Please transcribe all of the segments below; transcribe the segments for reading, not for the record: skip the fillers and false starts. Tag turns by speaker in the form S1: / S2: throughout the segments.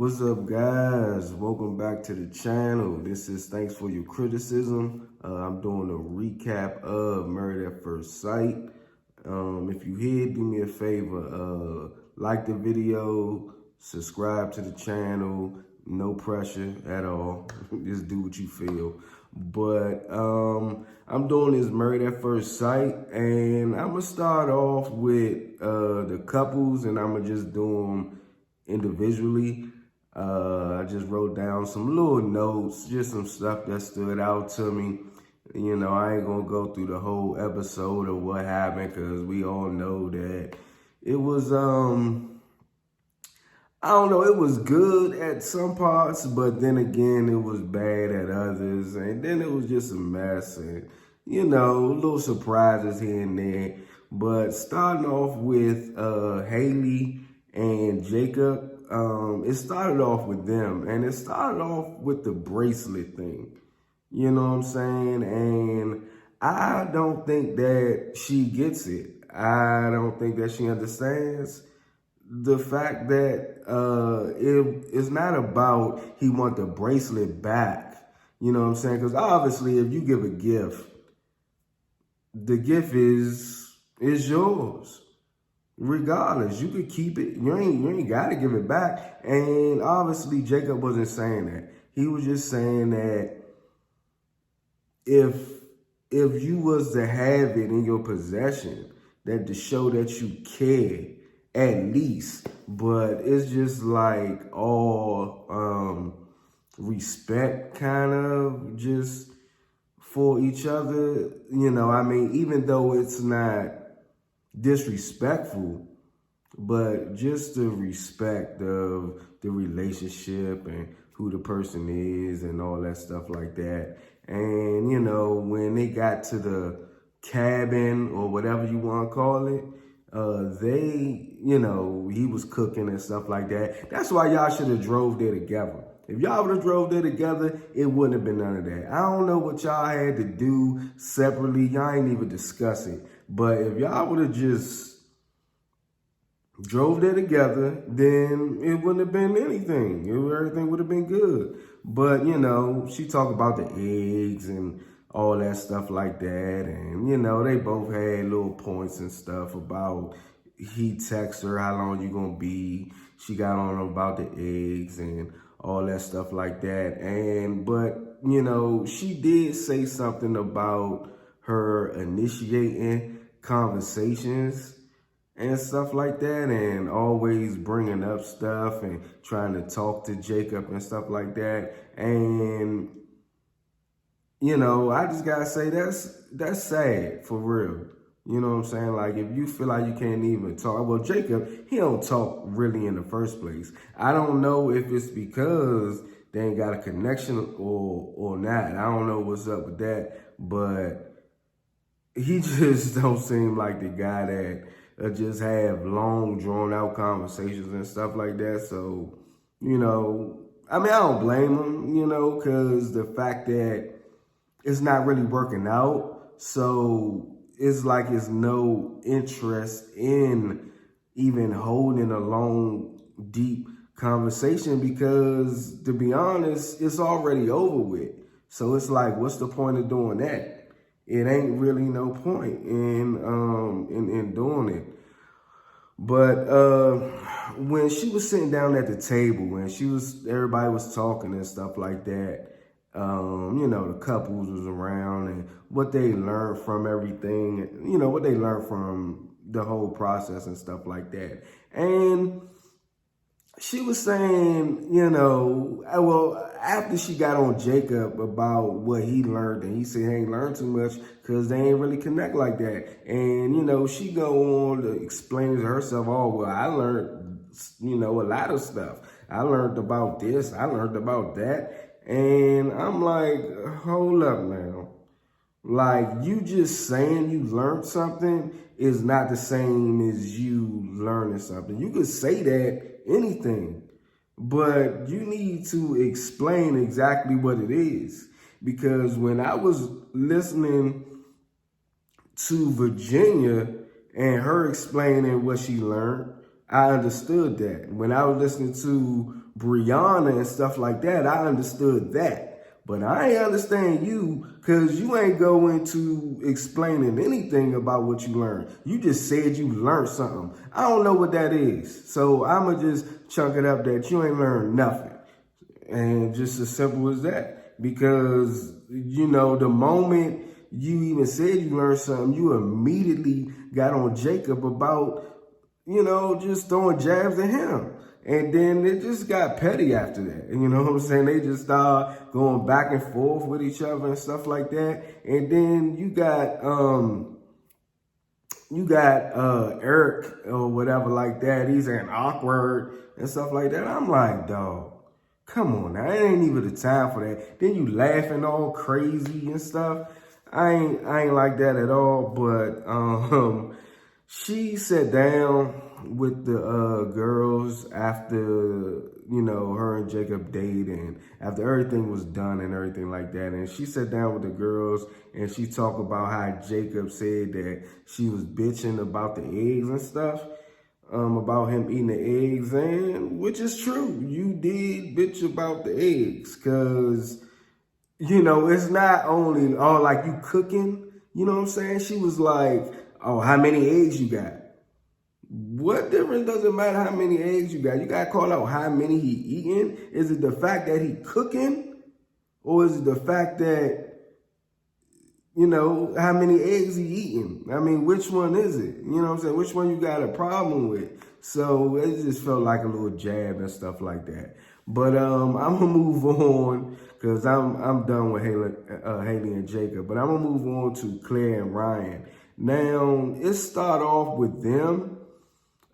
S1: What's up, guys? Welcome back to the channel. This is Thanks for Your Criticism. I'm doing a recap of Married at First Sight. If you here, do me a favor. Like the video, subscribe to the channel. No pressure at all. Just do what you feel. But I'm doing this Married at First Sight, and I'm gonna start off with the couples, and I'm gonna just do them individually. I just wrote down some little notes, just some stuff that stood out to me. You know, I ain't gonna go through the whole episode of what happened, because we all know that it was, I don't know, it was good at some parts, but then again, it was bad at others. And then it was just a mess, and, you know, little surprises here and there. But starting off with Haley and Jacob, it started off with them, and it started off with the bracelet thing. You know what I'm saying? And I don't think that she gets it. I don't think that she understands the fact that it's not about he want the bracelet back. You know what I'm saying? Because obviously, if you give a gift, the gift is yours. Regardless, you could keep it. You ain't got to give it back. And obviously, Jacob wasn't saying that. He was just saying that if you was to have it in your possession, that to show that you care at least. But it's just like all respect, kind of, just for each other. You know, I mean, even though it's not disrespectful, but just the respect of the relationship and who the person is and all that stuff like that. And, you know, when they got to the cabin or whatever you want to call it, you know, he was cooking and stuff like that. That's why y'all should have drove there together. If y'all would have drove there together, it wouldn't have been none of that. I don't know what y'all had to do separately. Y'all ain't even discuss it. But if y'all would have just drove there together, then it wouldn't have been anything. Everything would have been good. But, you know, she talked about the eggs and all that stuff like that. And, you know, they both had little points and stuff about, he texted her, how long you gonna be? She got on about the eggs and all that stuff like that. But, you know, she did say something about her initiating conversations and stuff like that, and always bringing up stuff and trying to talk to Jacob and stuff like that. And, you know, I just gotta say that's sad, for real. You know what I'm saying? Like, if you feel like you can't even talk, well, Jacob, he don't talk really in the first place. I don't know if it's because they ain't got a connection or not. I don't know what's up with that, but he just don't seem like the guy that just have long, drawn-out conversations and stuff like that. So, you know, I mean, I don't blame him, you know, because the fact that it's not really working out, so it's like it's no interest in even holding a long, deep conversation, because, to be honest, it's already over with. So it's like, what's the point of doing that? It ain't really no point in doing it. But when she was sitting down at the table and everybody was talking and stuff like that, you know, the couples was around and what they learned from everything, you know, what they learned from the whole process and stuff like that. And she was saying, you know, well, after she got on Jacob about what he learned, and he said he ain't learned too much because they ain't really connect like that. And, you know, she go on to explain to herself, oh, well, I learned, you know, a lot of stuff. I learned about this. I learned about that. And I'm like, hold up now. Like, you just saying you learned something is not the same as you learning something. You could say that, anything, but you need to explain exactly what it is. Because when I was listening to Virginia and her explaining what she learned, I understood that. When I was listening to Brianna and stuff like that, I understood that. But I ain't understand you because you ain't go into explaining anything about what you learned. You just said you learned something. I don't know what that is. So I'ma just chunk it up that you ain't learned nothing. And just as simple as that. Because, you know, the moment you even said you learned something, you immediately got on Jacob about, you know, just throwing jabs at him. And then it just got petty after that. And you know what I'm saying? They just started going back and forth with each other and stuff like that. And then you got Eric or whatever like that. He's an awkward and stuff like that. I'm like, dog, come on now. It ain't even the time for that. Then you laughing all crazy and stuff. I ain't like that at all. But she sat down with the girls after, you know, her and Jacob dated and after everything was done and everything like that. And she sat down with the girls and she talked about how Jacob said that she was bitching about the eggs and stuff, about him eating the eggs, and which is true. You did bitch about the eggs because, you know, it's not only all like you cooking, you know what I'm saying? She was like, oh, how many eggs you got? What difference does it matter how many eggs you got? You got to call out how many he eating. Is it the fact that he cooking? Or is it the fact that, you know, how many eggs he eating? I mean, which one is it? You know what I'm saying? Which one you got a problem with? So it just felt like a little jab and stuff like that. But I'm gonna move on because I'm done with Haley and Jacob. But I'm gonna move on to Claire and Ryan. Now it start off with them.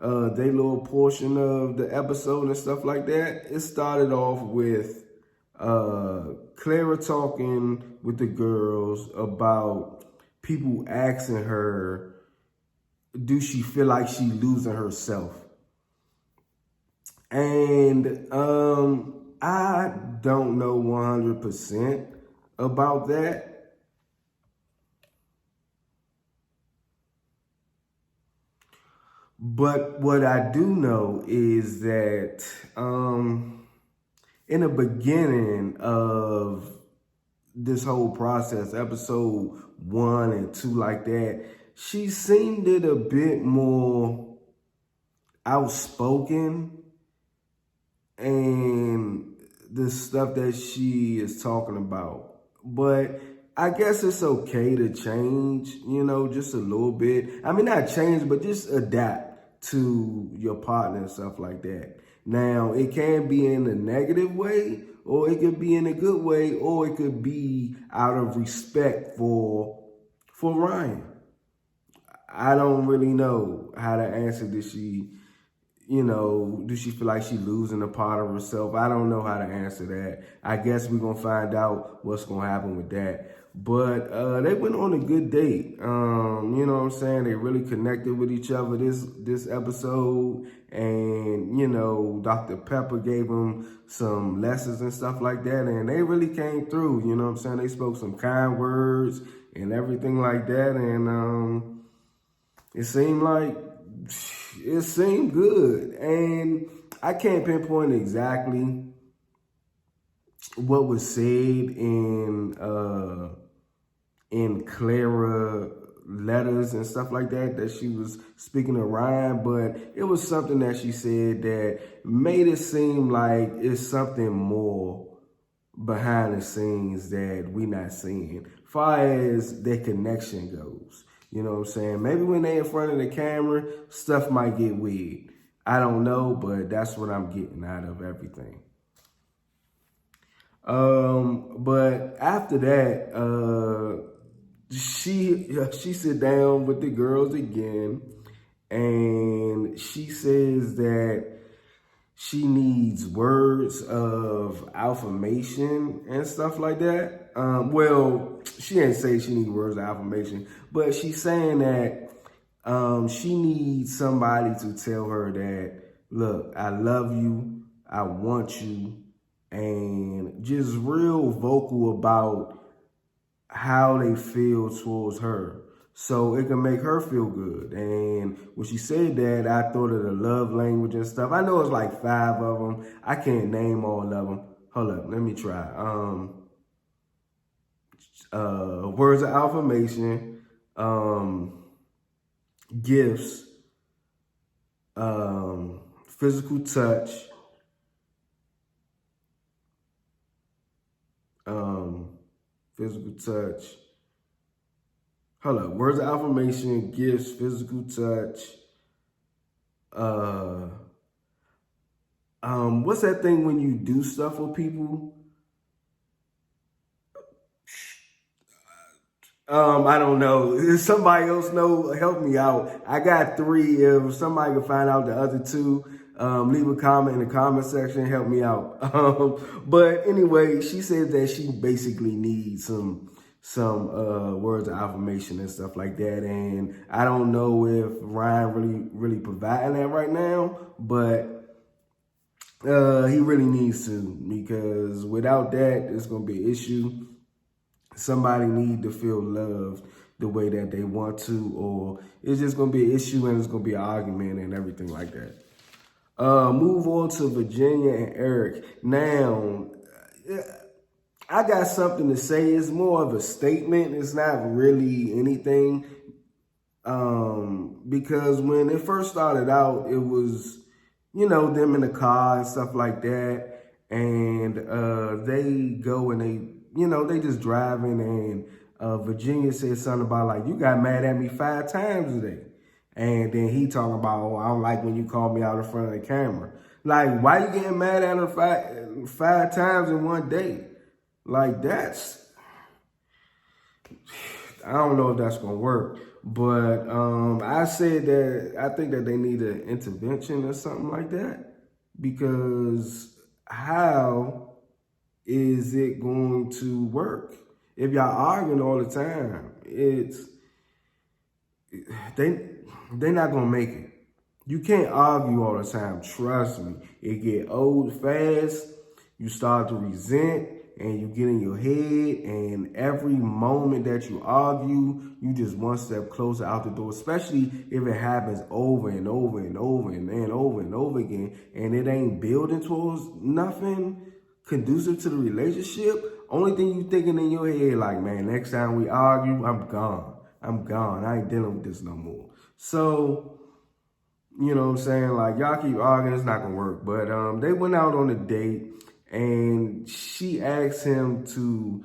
S1: They little portion of the episode and stuff like that. It started off with Clara talking with the girls about people asking her, do she feel like she losing herself? And I don't know 100% about that. But what I do know is that in the beginning of this whole process, episode 1 and 2 like that, she seemed it a bit more outspoken, and the stuff that she is talking about. But I guess it's okay to change, you know, just a little bit. I mean, not change, but just adapt to your partner and stuff like that. Now, it can be in a negative way, or it could be in a good way, or it could be out of respect for Ryan. I don't really know how to answer this. You know, do she feel like she losing a part of herself? I don't know how to answer that. I guess we're going to find out what's going to happen with that. But they went on a good date. You know what I'm saying? They really connected with each other this episode. And, you know, Dr. Pepper gave them some lessons and stuff like that. And they really came through, you know what I'm saying? They spoke some kind words and everything like that. And it seemed good. And I can't pinpoint exactly what was said in Clara letters and stuff like that she was speaking to Ryan, but it was something that she said that made it seem like it's something more behind the scenes that we not seeing, far as their connection goes. You know what I'm saying? Maybe when they in front of the camera, stuff might get weird. I don't know, but that's what I'm getting out of everything. But after that, she sit down with the girls again, and she says that she needs words of affirmation and stuff like that. Well, she didn't say she needs words of affirmation, but she's saying that she needs somebody to tell her that, look, I love you, I want you, and just real vocal about how they feel towards her. so it can make her feel good. And when she said that, I thought of the love language and stuff. I know it's like 5 of them. I can't name all of them. Hold up, let me try. Words of affirmation, gifts, physical touch, physical touch. Hold up, words of affirmation, gifts, physical touch. What's that thing when you do stuff for people? I don't know. If somebody else know, help me out. I got 3. If somebody can find out the other 2, leave a comment in the comment section. Help me out. But anyway, she said that she basically needs some words of affirmation and stuff like that. And I don't know if Ryan really providing that right now, but he really needs to, because without that, it's gonna be an issue. Somebody need to feel loved the way that they want to, or it's just going to be an issue and it's going to be an argument and everything like that. Move on to Virginia and Eric. Now, I got something to say. It's more of a statement. It's not really anything. Because when it first started out, it was, them in the car and stuff like that. And they go and they just driving, and Virginia said something about like, you got mad at me 5 times today. And then he talking about, oh, I don't like when you call me out in front of the camera. Like, why you getting mad at her 5 times in one day? Like, I don't know if that's going to work. But I said that I think that they need an intervention or something like that. Because how is it going to work? If y'all arguing all the time, they're not gonna make it. You can't argue all the time. Trust me. It get old fast. You start to resent, and you get in your head. And every moment that you argue, you just one step closer out the door. Especially if it happens over and over and over and then over and over again, and it ain't building towards nothing conducive to the relationship. Only thing you thinking in your head, like, man, next time we argue, I'm gone. I ain't dealing with this no more. So, you know what I'm saying? Like, y'all keep arguing, it's not gonna work. But they went out on a date, and she asked him to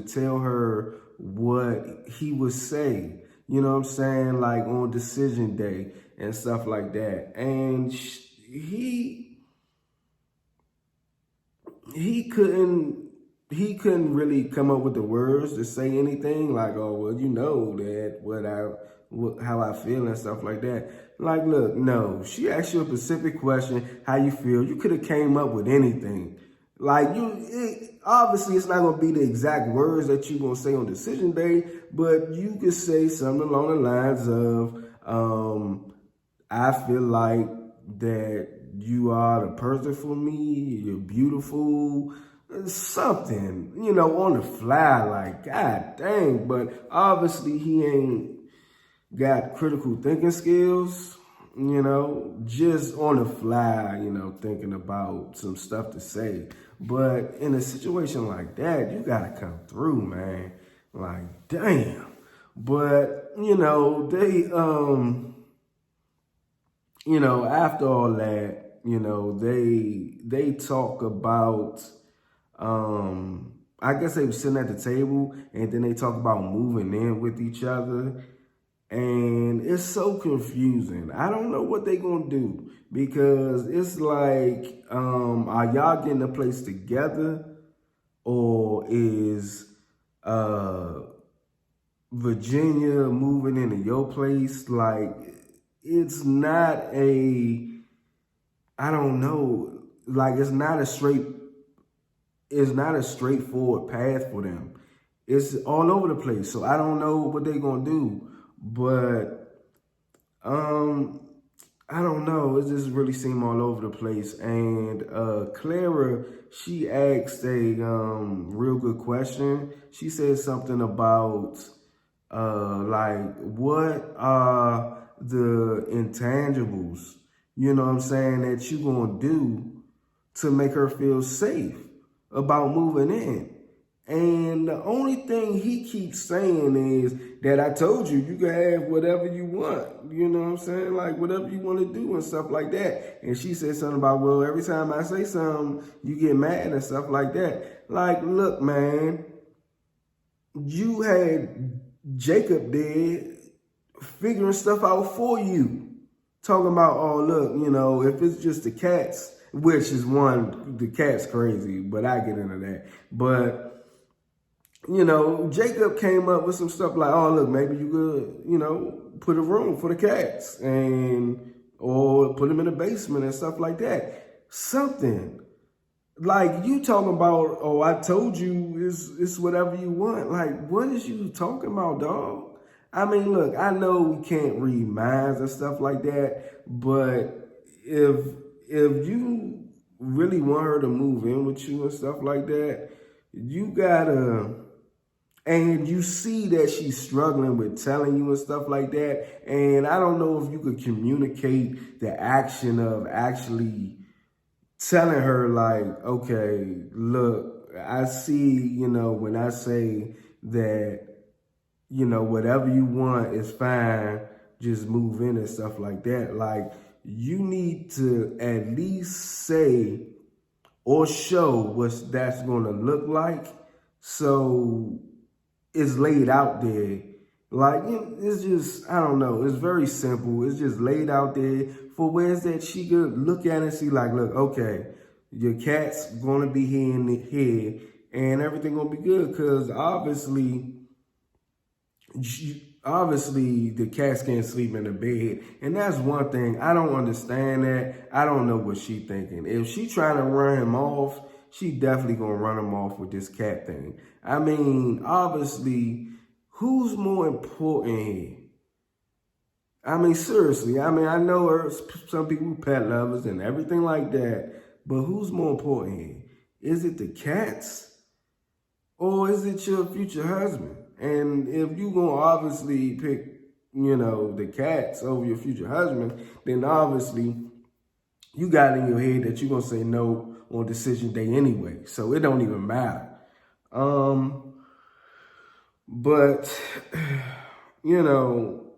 S1: tell her what he would say. You know what I'm saying? Like on decision day and stuff like that. And he couldn't really come up with the words to say anything, like, oh, well, you know that how I feel and stuff like that. Like, look, no, she asked you a specific question, how you feel. You could have came up with anything. Like, obviously it's not gonna be the exact words that you're gonna say on decision day, but you could say something along the lines of, I feel like that you are the person for me, you're beautiful, something, on the fly, like, God dang. But obviously he ain't got critical thinking skills, just on the fly, thinking about some stuff to say. But in a situation like that, you gotta come through, man. Like, damn. But, after all that, they talk about, I guess they were sitting at the table, and then they talk about moving in with each other. And it's so confusing. I don't know what they gonna do, because it's like, are y'all getting a place together, or is Virginia moving into your place? Like, it's not I don't know. Like, it's not a straightforward path for them. It's all over the place. So I don't know what they're gonna do. But I don't know. It just really seemed all over the place. And Clara, she asked a real good question. She said something about Like, what are the intangibles, you know what I'm saying, that you gonna do to make her feel safe about moving in? And the only thing he keeps saying is that I told you, you can have whatever you want. You know what I'm saying? Like whatever you want to do and stuff like that. And she said something about, well, every time I say something, you get mad and stuff like that. Like, look, man, you had Jacob there figuring stuff out for you. Talking about, oh, look, you know, if it's just the cats, which is the cat's crazy, but I get into that. But you know, Jacob came up with some stuff like, oh, look, maybe you could, you know, put a room for the cats or put them in the basement and stuff like that. Something. Like you talking about, oh, I told you it's whatever you want. Like, what is you talking about, dog? I mean, look, I know we can't read minds and stuff like that, but if you really want her to move in with you and stuff like that, you gotta. And you see that she's struggling with telling you and stuff like that. And I don't know if you could communicate the action of actually telling her, like, okay, look, I see, you know, when I say that, you know, whatever you want is fine, just move in and stuff like that. Like, you need to at least say or show what that's going to look like. So it's laid out there. Like, it's just, I don't know. It's very simple. It's just laid out there for ways that she could look at it and see, like, look, okay, your cat's going to be here and everything going to be good. Because obviously the cats can't sleep in the bed. And that's one thing. I don't understand that. I don't know what she thinking. If she trying to run him off, she definitely gonna run him off with this cat thing. I mean, obviously, who's more important here? I mean, seriously. I mean, I know some people pet lovers and everything like that, but who's more important here? Is it the cats or is it your future husband? And if you gonna obviously pick, you know, the cats over your future husband, then obviously you got in your head that you're gonna say no on decision day anyway. So it don't even matter. But you know,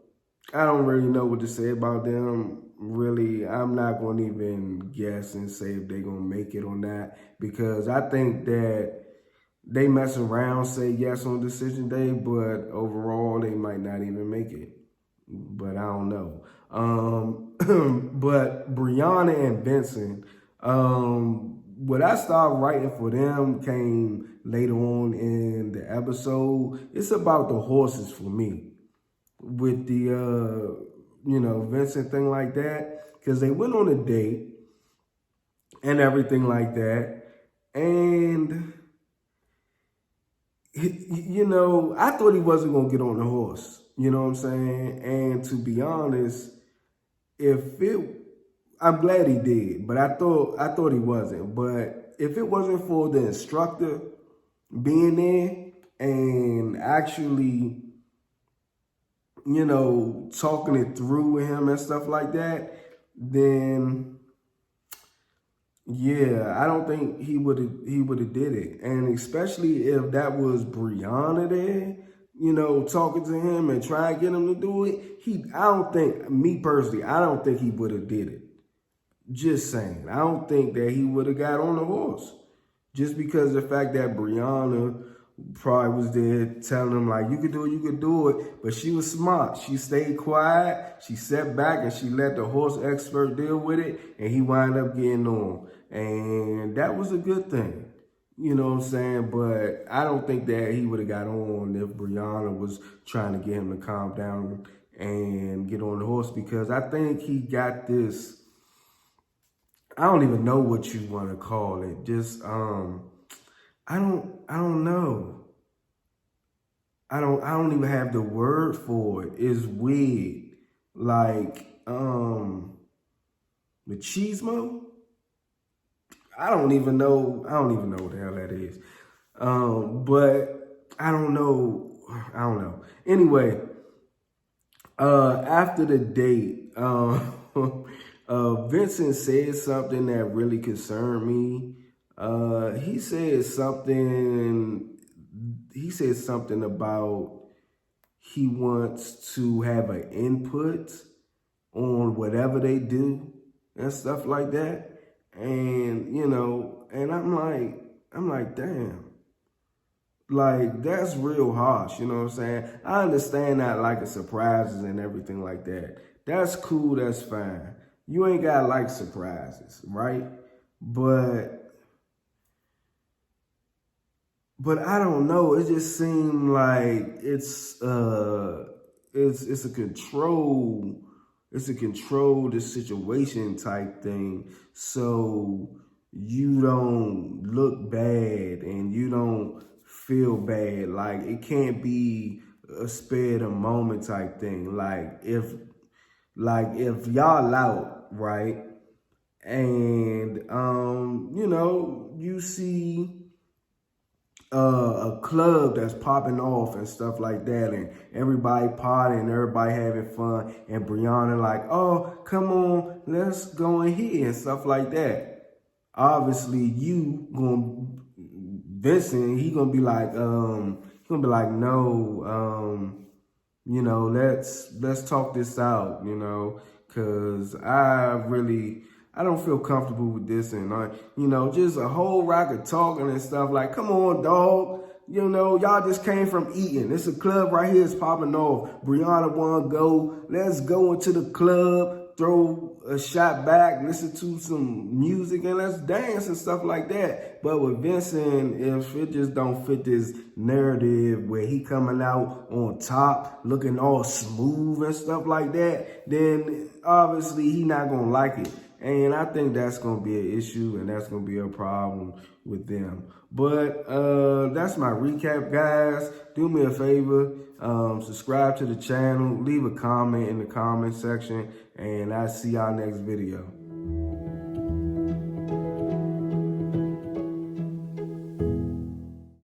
S1: I don't really know what to say about them. Really, I'm not gonna even guess and say if they're gonna make it or not, because I think that they mess around, say yes on decision day, but overall they might not even make it. But I don't know. But Brianna and Vincent, what I started writing for them came later on in the episode. It's about the horses for me with the, you know, Vincent thing like that. Because they went on a date and everything like that. And you know, I thought he wasn't going to get on the horse. You know what I'm saying? And to be honest, I'm glad he did, but I thought he wasn't. But if it wasn't for the instructor being there and actually, you know, talking it through with him and stuff like that, then yeah, I don't think he would have did it. And especially if that was Brianna there, you know, talking to him and trying to get him to do it, I don't think he would have did it. Just saying. I don't think that he would have got on the horse. Just because of the fact that Brianna probably was there telling him, like, you could do it. But she was smart. She stayed quiet. She sat back and she let the horse expert deal with it. And he wound up getting on. And that was a good thing. You know what I'm saying? But I don't think that he would have got on if Brianna was trying to get him to calm down and get on the horse, because I think he got this, I don't even know what you want to call it. Just, I don't know. I don't even have the word for it. It's weird. Like, machismo? I don't even know what the hell that is. But I don't know I don't know. Anyway, after the date, Vincent said something that really concerned me. He said something about he wants to have an input on whatever they do and stuff like that. And, you know, and I'm like, damn. Like, that's real harsh, you know what I'm saying? I understand that like surprises and everything like that. That's cool, that's fine. You ain't got like surprises, right? But I don't know. It just seemed like it's a control the situation type thing. So you don't look bad and you don't feel bad. Like, it can't be a spare the moment type thing. Like if y'all out, right? And you know, you see a club that's popping off and stuff like that, and everybody partying, everybody having fun, and Brianna like, oh, come on, let's go in here and stuff like that. Obviously, Vincent, he gonna be like, no, you know, let's talk this out, you know, cause I don't feel comfortable with this, and you know, just a whole rack of talking and stuff. Like, come on, dog. You know, y'all just came from eating. It's a club right here. It's popping off. Brianna wanna go. Let's go into the club, throw a shot back, listen to some music, and let's dance and stuff like that. But with Vincent, if it just don't fit this narrative where he coming out on top, looking all smooth and stuff like that, then obviously he not gonna like it. And I think that's going to be an issue, and that's going to be a problem with them. But that's my recap, guys. Do me a favor, subscribe to the channel, leave a comment in the comment section, and I'll see y'all next video.